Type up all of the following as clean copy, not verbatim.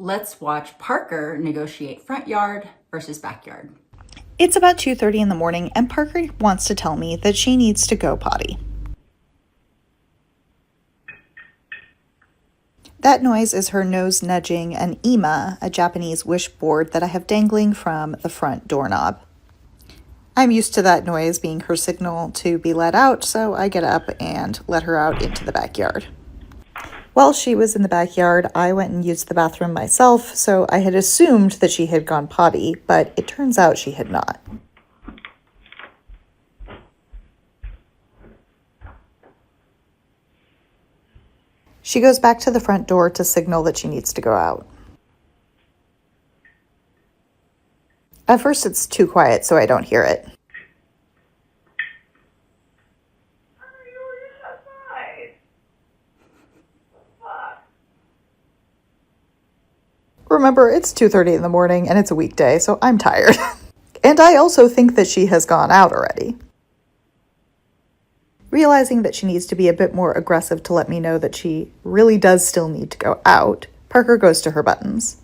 Let's watch Parker negotiate front yard versus backyard. It's about 2:30 in the morning, and Parker wants to tell me that she needs to go potty. That noise is her nose nudging an ima, a Japanese wish board that I have dangling from the front doorknob. I'm used to that noise being her signal to be let out, so I get up and let her out into the backyard. While she was in the backyard, I went and used the bathroom myself, so I had assumed that she had gone potty, but it turns out she had not. She goes back to the front door to signal that she needs to go out. At first it's too quiet, so I don't hear it. Remember, it's 2:30 in the morning and it's a weekday, so I'm tired. And I also think that she has gone out already. Realizing that she needs to be a bit more aggressive to let me know that she really does still need to go out, Parker goes to her buttons.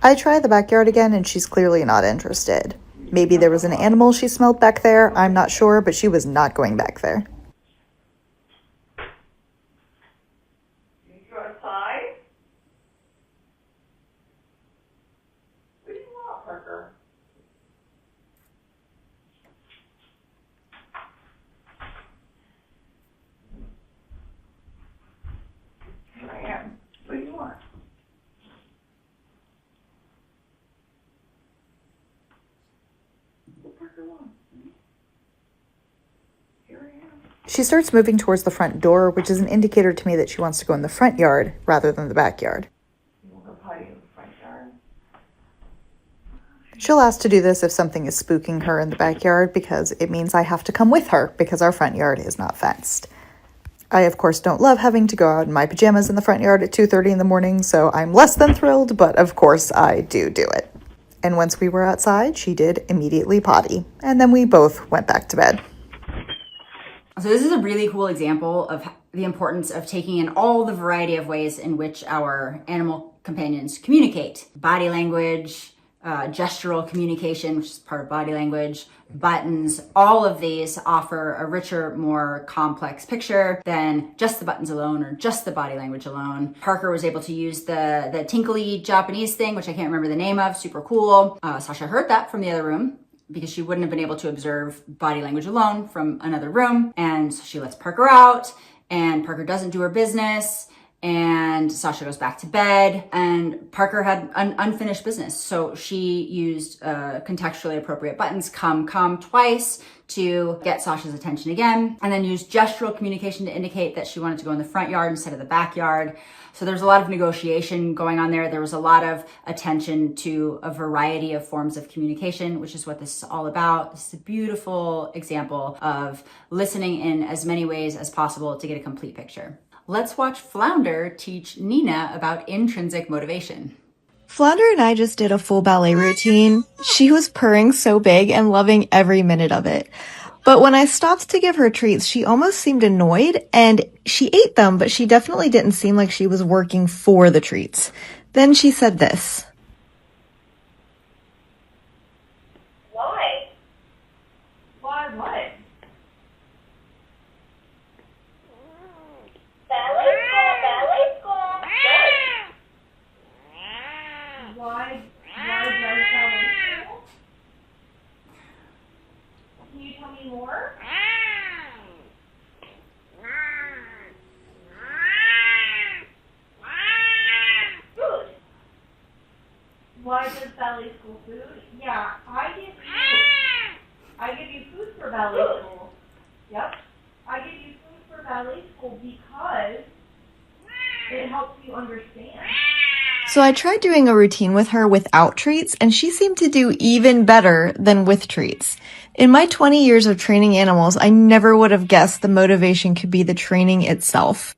I try the backyard again and she's clearly not interested. Maybe there was an animal she smelled back there, I'm not sure, but she was not going back there. You go outside? What do you want, Parker? Here I am. What do you want? She starts moving towards the front door, which is an indicator to me that she wants to go in the front yard rather than the backyard. You want to go potty in the front yard? She'll ask to do this if something is spooking her in the backyard because it means I have to come with her because our front yard is not fenced. I, of course, don't love having to go out in my pajamas in the front yard at 2:30 in the morning, so I'm less than thrilled, but of course I do it. And once we were outside, she did immediately potty, and then we both went back to bed. So this is a really cool example of the importance of taking in all the variety of ways in which our animal companions communicate. Body language, gestural communication, which is part of body language, buttons, all of these offer a richer, more complex picture than just the buttons alone or just the body language alone. Parker was able to use the tinkly Japanese thing, which I can't remember the name of, super cool. Sasha heard that from the other room, because she wouldn't have been able to observe body language alone from another room. And so she lets Parker out, and Parker doesn't do her business, and Sasha goes back to bed, and Parker had unfinished business. So she used contextually appropriate buttons, come twice, to get Sasha's attention again, and then used gestural communication to indicate that she wanted to go in the front yard instead of the backyard. So there's a lot of negotiation going on there. There was a lot of attention to a variety of forms of communication, which is what this is all about. This is a beautiful example of listening in as many ways as possible to get a complete picture. Let's watch Flounder teach Nina about intrinsic motivation. Flounder and I just did a full ballet routine. She was purring so big and loving every minute of it. But when I stopped to give her treats, she almost seemed annoyed, and she ate them, but she definitely didn't seem like she was working for the treats. Then she said this. Why? Why what? Ballet school. Good. Why ballet school? Can you tell me more? Food. Why does ballet school food? Yeah, I give you food for ballet school. Yep. I give you food for ballet school because it helps you understand. So I tried doing a routine with her without treats, and she seemed to do even better than with treats. In my 20 years of training animals, I never would have guessed the motivation could be the training itself.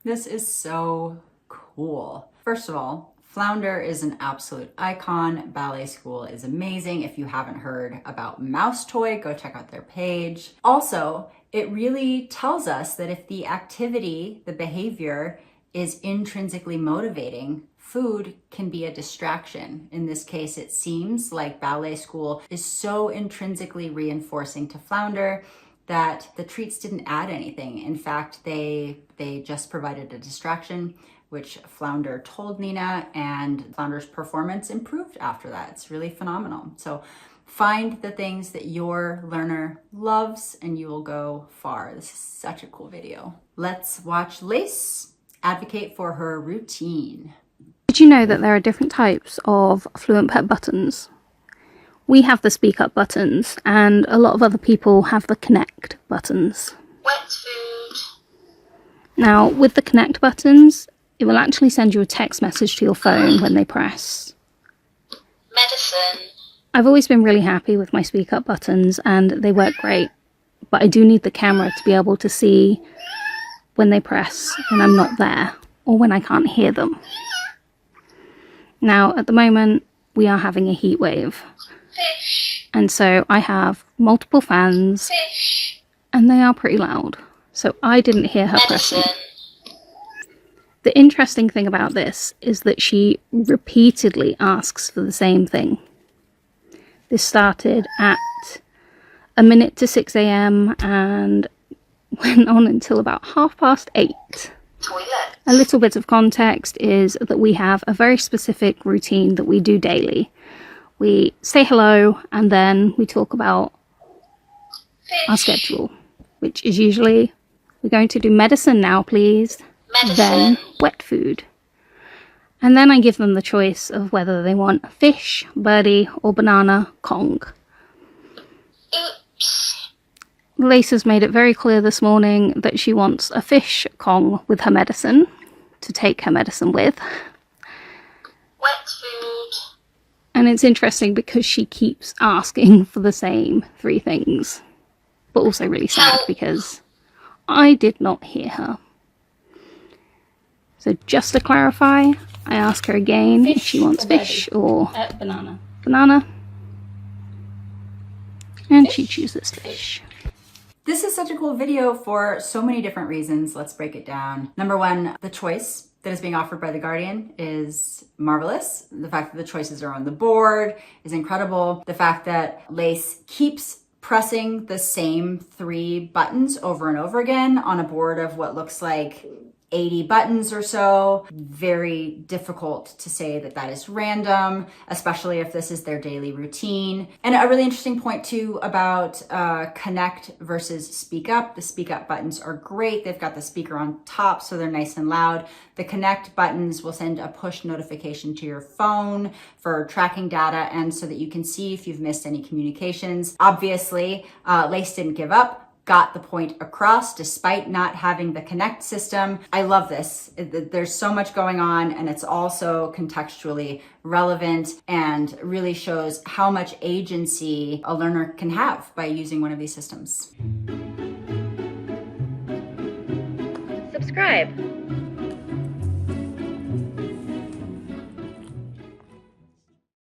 This is so cool. First of all, Flounder is an absolute icon. Ballet School is amazing. If you haven't heard about Mouse Toy, go check out their page. Also, it really tells us that if the activity, the behavior, is intrinsically motivating, food can be a distraction. In this case, it seems like Ballet School is so intrinsically reinforcing to Flounder that the treats didn't add anything. In fact, they just provided a distraction, which Flounder told Nina, and Flounder's performance improved after that. It's really phenomenal. So find the things that your learner loves and you will go far. This is such a cool video. Let's watch Lace advocate for her routine. Did you know that there are different types of Fluent Pet buttons? We have the speak up buttons, and a lot of other people have the connect buttons. Wet food. Now, with the connect buttons, it will actually send you a text message to your phone when they press. Medicine. I've always been really happy with my speak up buttons, and they work great, but I do need the camera to be able to see when they press when I'm not there, or when I can't hear them. Now, at the moment, we are having a heat wave. Fish. And so I have multiple fans, Fish. and they are pretty loud. So I didn't hear her pressing. Medicine. The interesting thing about this is that she repeatedly asks for the same thing. This started at 6 a.m. and went on until about 8:30. Toilet. A little bit of context is that we have a very specific routine that we do daily. We say hello and then we talk about our schedule, which is usually, we're going to do medicine now, please. Medicine. Then wet food. And then I give them the choice of whether they want fish, birdie, or banana Kong. Oops. Lace has made it very clear this morning that she wants a fish Kong with her medicine to take her medicine with. Wet food. And it's interesting because she keeps asking for the same 3 things. But also really sad because I did not hear her. So just to clarify, I ask her again if she wants fish or Banana. banana. And she chooses fish. This is such a cool video for so many different reasons. Let's break it down. Number one, the choice that is being offered by the Guardian is marvelous. The fact that the choices are on the board is incredible. The fact that Lace keeps pressing the same 3 buttons over and over again on a board of what looks like 80 buttons or so. Very difficult to say that that is random, especially if this is their daily routine. And a really interesting point too about connect versus speak up. The speak up buttons are great. They've got the speaker on top, so they're nice and loud. The connect buttons will send a push notification to your phone for tracking data and so that you can see if you've missed any communications. Obviously, Lace didn't give up. Got the point across despite not having the connect system. I love this. There's so much going on and it's also contextually relevant and really shows how much agency a learner can have by using one of these systems. Subscribe.